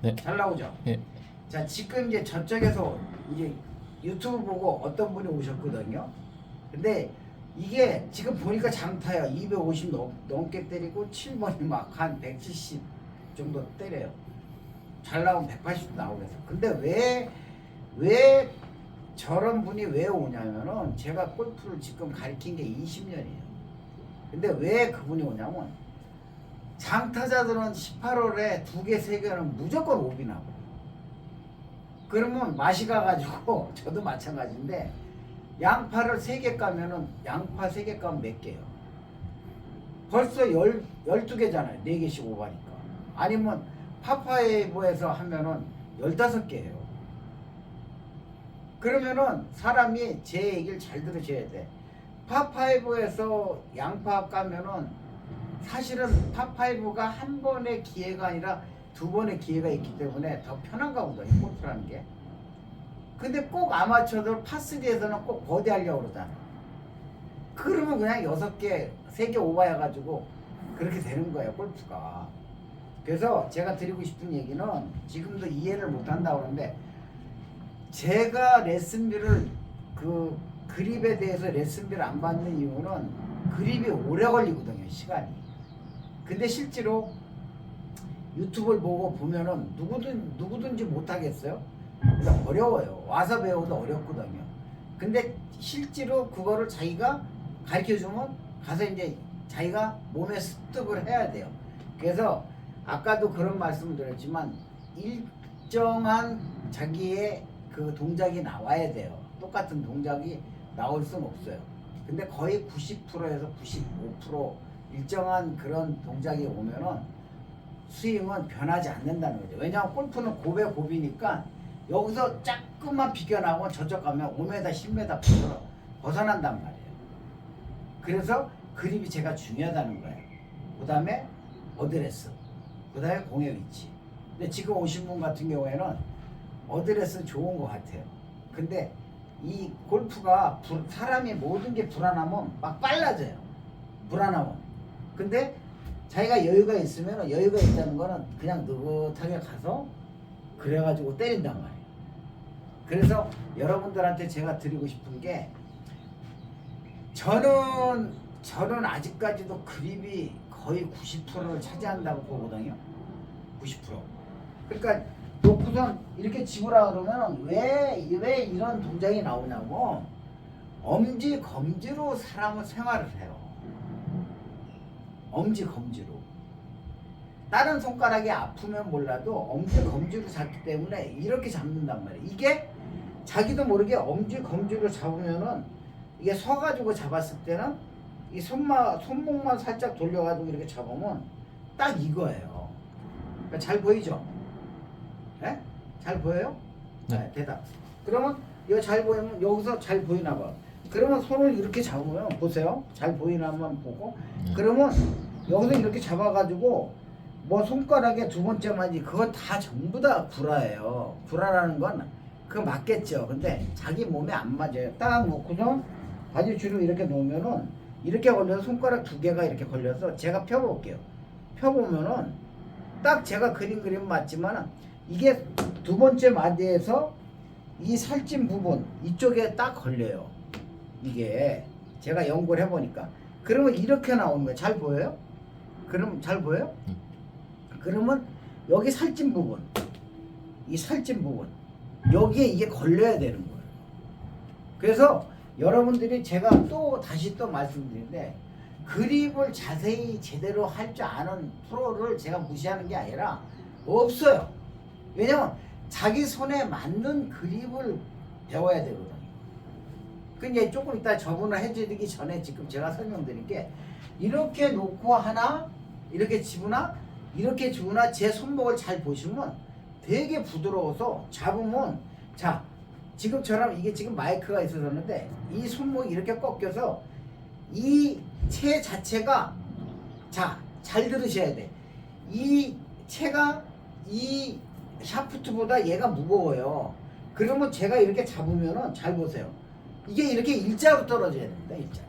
네. 잘 나오죠? 예. 자, 지금 이제 저쪽에서 이제 유튜브 보고 어떤 분이 오셨거든요. 근데 이게 지금 보니까 장타야. 250 넘게 때리고 7번이 막 한 170 정도 때려요. 잘 나오면 180도 나오겠어. 근데 왜 저런 분이 왜 오냐면은 제가 골프를 지금 가르친 게 20년이에요. 근데 왜 그분이 오냐면 장타자들은 18홀에 2개, 3개는 무조건 오비나고. 그러면 맛이 가가지고 저도 마찬가지인데 양파를 3개 까면은 양파 3개 까면 몇 개요? 벌써 12개잖아요. 4개씩 오가니까. 아니면 파파이브에서 하면은 15개예요. 그러면은 사람이 제 얘기를 잘 들으셔야 돼. 파5에서 양파 까면은 사실은 파5가 한 번의 기회가 아니라 2번의 기회가 있기 때문에 더 편한가 보거든요, 골프라는 게. 근데 꼭 아마추어들 파3에서는 꼭 버디 하려고 그러잖아. 그러면 그냥 6개, 3개 오버해가지고 그렇게 되는 거예요, 골프가. 그래서 제가 드리고 싶은 얘기는 지금도 이해를 못 한다고 그러는데 제가 레슨비를 그 그립에 대해서 레슨비를 안 받는 이유는 그립이 오래 걸리거든요, 시간이. 근데 실제로 유튜브를 보고 보면은 누구든지 못하겠어요? 그러니까 어려워요. 와서 배워도 어렵거든요. 근데 실제로 그거를 자기가 가르쳐주면 가서 이제 자기가 몸에 습득을 해야 돼요. 그래서 아까도 그런 말씀을 드렸지만 일정한 자기의 그 동작이 나와야 돼요. 똑같은 동작이 나올 수는 없어요. 근데 거의 90%에서 95% 일정한 그런 동작이 오면은 스윙은 변하지 않는다는 거죠. 왜냐하면 골프는 곱에 곱이니까 여기서 조금만 비껴나오면 저쪽 가면 5m, 10m 벗어난단 말이에요. 그래서 그립이 제가 중요하다는 거예요. 그 다음에 어드레스, 그 다음에 공의 위치. 근데 지금 오신 분 같은 경우에는 어드레스는 좋은 것 같아요. 근데 이 골프가 사람이 모든 게 불안하면 막 빨라져요. 불안하면. 근데 자기가 여유가 있으면 여유가 있다는 거는 그냥 느긋하게 가서 그래가지고 때린단 말이에요. 그래서 여러분들한테 제가 드리고 싶은 게 저는 아직까지도 그립이 거의 90%를 차지한다고 보거든요. 90%. 그러니까 놓고선 이렇게 집으라 그러면 왜 이런 동작이 나오냐고 엄지 검지로 사람은 생활을 해요. 엄지 검지로. 다른 손가락이 아프면 몰라도 엄지 검지로 잡기 때문에 이렇게 잡는단 말이에요. 이게 자기도 모르게 엄지 검지로 잡으면은 이게 서가지고 잡았을 때는 이 손목만 살짝 돌려가지고 이렇게 잡으면 딱 이거예요. 그러니까 잘 보이죠? 네? 잘 보여요? 네, 대답. 그러면 이거 잘 보이면 여기서 잘 보이나 봐. 그러면 손을 이렇게 잡으면 보세요. 잘 보이나만 보고. 그러면 여기서 이렇게 잡아가지고 뭐 손가락에 두 번째 맞이 그거 다 전부 다 구라예요. 구라라는 건 그거 맞겠죠. 근데 자기 몸에 안 맞아요. 딱 놓고서 바지줄을 이렇게 놓으면은 이렇게 걸려서 손가락 2개가 이렇게 걸려서 제가 펴볼게요. 펴보면은 딱 제가 그림 맞지만은 이게 두 번째 마디에서 이 살찐 부분 이쪽에 딱 걸려요. 이게 제가 연구를 해보니까. 그러면 이렇게 나오는 거예요. 잘 보여요? 그럼 잘 보여요? 그러면 여기 살찐 부분, 이 살찐 부분 여기에 이게 걸려야 되는 거예요. 그래서 여러분들이 제가 다시 말씀드리는데 그립을 자세히 제대로 할 줄 아는 프로를 제가 무시하는 게 아니라 없어요. 왜냐면 자기 손에 맞는 그립을 배워야 되거든요. 근데 조금 이따 저분을 해드리기 전에 지금 제가 설명드린 게 이렇게 놓고 하나 이렇게 집으나 이렇게 주나 제 손목을 잘 보시면 되게 부드러워서 잡으면 자 지금처럼 이게 지금 마이크가 있어서는데 이 손목이 이렇게 꺾여서 이 채 자체가 자 잘 들으셔야 돼. 이 채가 이 샤프트보다 얘가 무거워요. 그러면 제가 이렇게 잡으면은 잘 보세요. 이게 이렇게 일자로 떨어져야 됩니다. 일자.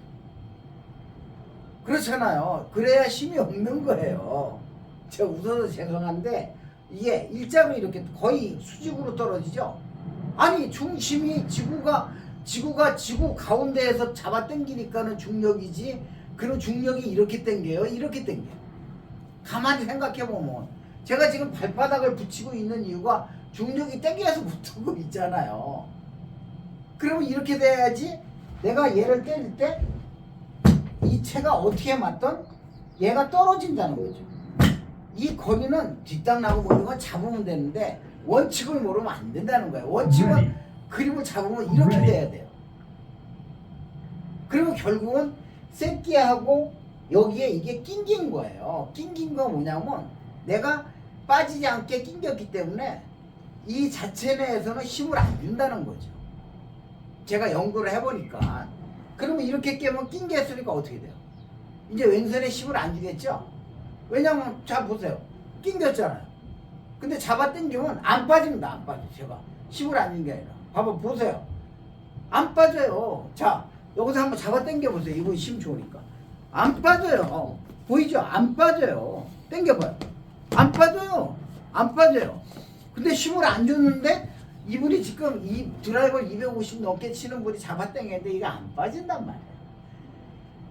그렇잖아요. 그래야 힘이 없는 거예요. 제가 웃어서 죄송한데 이게 일자로 이렇게 거의 수직으로 떨어지죠. 아니 중심이 지구 가운데에서 잡아 당기니까는 중력이지. 그럼 중력이 이렇게 당겨요? 이렇게 당겨요. 가만히 생각해 보면 제가 지금 발바닥을 붙이고 있는 이유가 중력이 당겨서 붙고 있잖아요. 그러면 이렇게 돼야지 내가 얘를 때릴 때 이 채가 어떻게 맞던 얘가 떨어진다는 거죠. 이 거리는 뒷땅 나고 뭐 이런 건 잡으면 되는데 원칙을 모르면 안 된다는 거예요. 원칙은 그림을 잡으면 이렇게 돼야 돼요. 그리고 결국은 새끼하고 여기에 이게 낑긴 거예요. 낑긴 거 뭐냐면 내가 빠지지 않게 낑겼기 때문에 이 자체 내에서는 힘을 안 준다는 거죠. 제가 연구를 해보니까. 그러면 이렇게 깨면 낑겼으니까 어떻게 돼요? 이제 왼손에 힘을 안 주겠죠? 왜냐면 자 보세요. 낑겼잖아요. 근데 잡아 당기면 안 빠집니다. 안 빠져. 제가 힘을 안 준 게 아니라. 봐봐 보세요. 안 빠져요. 자 여기서 한번 잡아 당겨 보세요. 이거 힘 좋으니까. 안 빠져요. 보이죠? 안 빠져요. 당겨봐요. 안 빠져요. 안 빠져요. 근데 힘을 안 줬는데 이분이 지금 이 드라이버를 250 넘게 치는 분이 잡아 당겼는데 이게 안 빠진단 말이에요.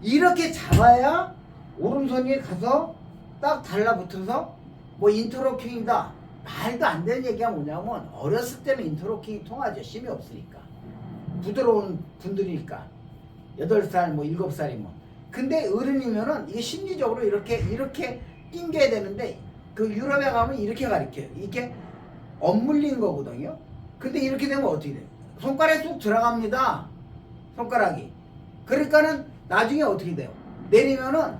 이렇게 잡아야 오른손이 가서 딱 달라붙어서 뭐 인터로킹이다. 말도 안 되는 얘기가 뭐냐면 어렸을 때는 인터로킹이 통하죠. 힘이 없으니까. 부드러운 분들이니까. 8살 뭐 7살이면. 근데 어른이면은 이게 심리적으로 이렇게 낑겨야 되는데 그 유럽에 가면 이렇게 가르쳐요. 이렇게 엇물린 거거든요. 근데 이렇게 되면 어떻게 돼요? 손가락에 쑥 들어갑니다. 손가락이. 그러니까는 나중에 어떻게 돼요? 내리면은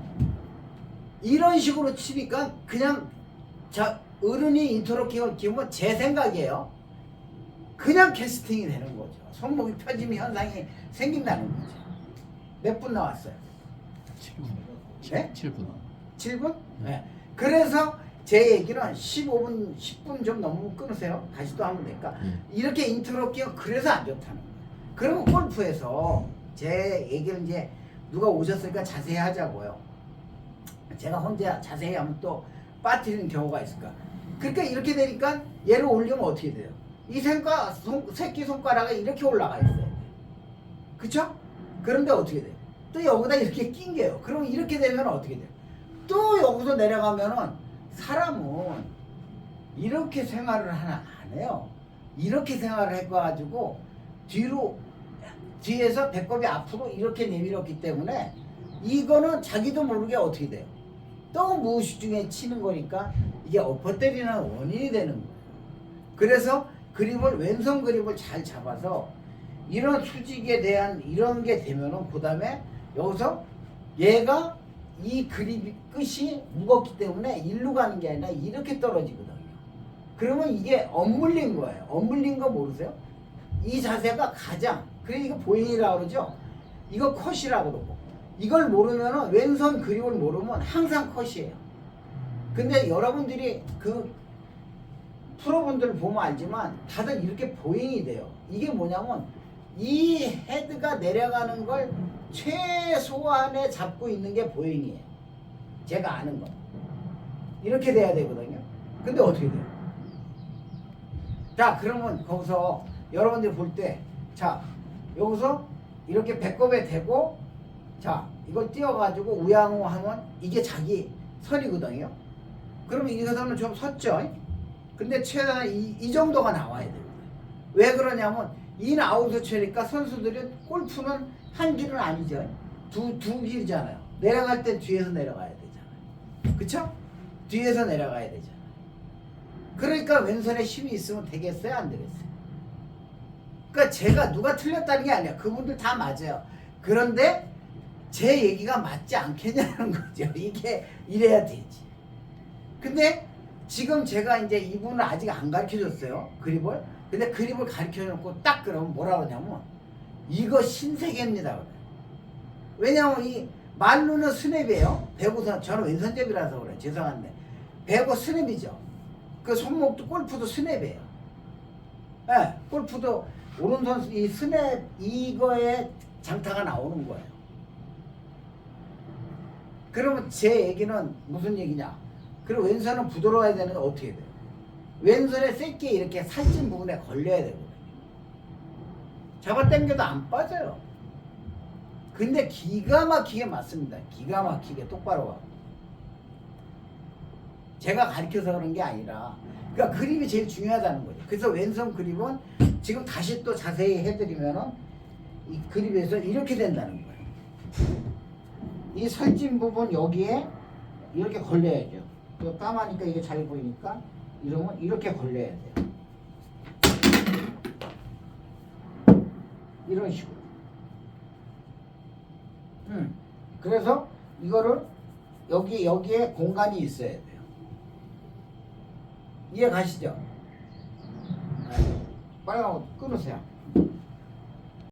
이런 식으로 치니까 그냥 자 어른이 인터로킹을 끼우면 제 생각이에요. 그냥 캐스팅이 되는 거죠. 손목이 펴짐 현상이 생긴다는 거죠. 몇 분 나왔어요? 7분. 네? 7분. 7분? 네. 그래서 제 얘기는 15분, 10분 좀 넘으면 끊으세요. 다시 또 하면 되니까. 이렇게 인트로끼가 그래서 안 좋다는 거예요. 그러면 골프에서 제 얘기를 이제 누가 오셨으니까 자세히 하자고요. 제가 혼자 자세히 하면 또 빠뜨리는 경우가 있을까. 그러니까 이렇게 되니까 얘를 올리면 어떻게 돼요? 이 새끼 손가락이 이렇게 올라가 있어요. 그쵸? 그런데 어떻게 돼요? 또 여기다 이렇게 낑겨요. 그럼 이렇게 되면 어떻게 돼요? 또 여기서 내려가면은 사람은 이렇게 생활을 하나 안 해요. 이렇게 생활을 해가지고 뒤에서 배꼽이 앞으로 이렇게 내밀었기 때문에 이거는 자기도 모르게 어떻게 돼요? 또 무의식 중에 치는 거니까 이게 엎어 때리는 원인이 되는 거예요. 그래서 왼손 그립을 잘 잡아서 이런 수직에 대한 이런 게 되면은 그 다음에 여기서 얘가 이 그립 끝이 무겁기 때문에 일로 가는 게 아니라 이렇게 떨어지거든요. 그러면 이게 엇물린 거예요. 엇물린 거 모르세요? 이 자세가 가장 그래 이거 보잉이라고 그러죠. 이거 컷이라고 그러고 이걸 모르면은 왼손 그립을 모르면 항상 컷이에요. 근데 여러분들이 그 프로분들 보면 알지만 다들 이렇게 보잉이 돼요. 이게 뭐냐면 이 헤드가 내려가는 걸 최소한에 잡고 있는 게 보잉이에요. 제가 아는 거. 이렇게 돼야 되거든요. 근데 어떻게 돼요? 자, 그러면 거기서 여러분들이 볼 때, 자, 여기서 이렇게 배꼽에 대고, 자, 이걸 띄워가지고 우양우 하면 이게 자기 선이거든요. 그러면 이 선은 좀 섰죠? 근데 최대한 이 정도가 나와야 돼요. 왜 그러냐면, 인아웃을 치니까 선수들이 골프는 한 길은 아니죠. 두 길이잖아요. 내려갈 땐 뒤에서 내려가야 되잖아요. 그쵸? 뒤에서 내려가야 되잖아요. 그러니까 왼손에 힘이 있으면 되겠어요? 안 되겠어요? 그러니까 제가 누가 틀렸다는 게 아니야. 그분들 다 맞아요. 그런데 제 얘기가 맞지 않겠냐는 거죠. 이게 이래야 되지. 근데 지금 제가 이제 이분을 아직 안 가르쳐 줬어요. 그립을. 근데 그립을 가르쳐 놓고 딱 그러면 뭐라 그러냐면 이거 신세계입니다. 그래. 왜냐면 이 말로는 스냅이에요. 배구선 저는 왼손잡이라서 그래. 죄송한데 배구 스냅이죠. 그 손목도 골프도 스냅이에요. 네, 골프도 오른손 이 스냅 이거에 장타가 나오는 거예요. 그러면 제 얘기는 무슨 얘기냐? 그리고 왼손은 부드러워야 되는데 어떻게 돼요? 왼손에 새끼 이렇게 살찐 부분에 걸려야 되거든요. 잡아당겨도 안 빠져요. 근데 기가 막히게 맞습니다. 기가 막히게 똑바로 와. 제가 가르쳐서 그런 게 아니라, 그러니까 그립이 제일 중요하다는 거죠. 그래서 왼손 그립은 지금 다시 또 자세히 해드리면은 이 그립에서 이렇게 된다는 거예요. 이 살찐 부분 여기에 이렇게 걸려야죠. 이거 까마니까 이게 잘 보이니까 이러면 이렇게 걸려야 돼요. 이런 식으로. 그래서 이거를 여기에 공간이 있어야 돼요. 이해 가시죠? 네. 빨리 끊으세요.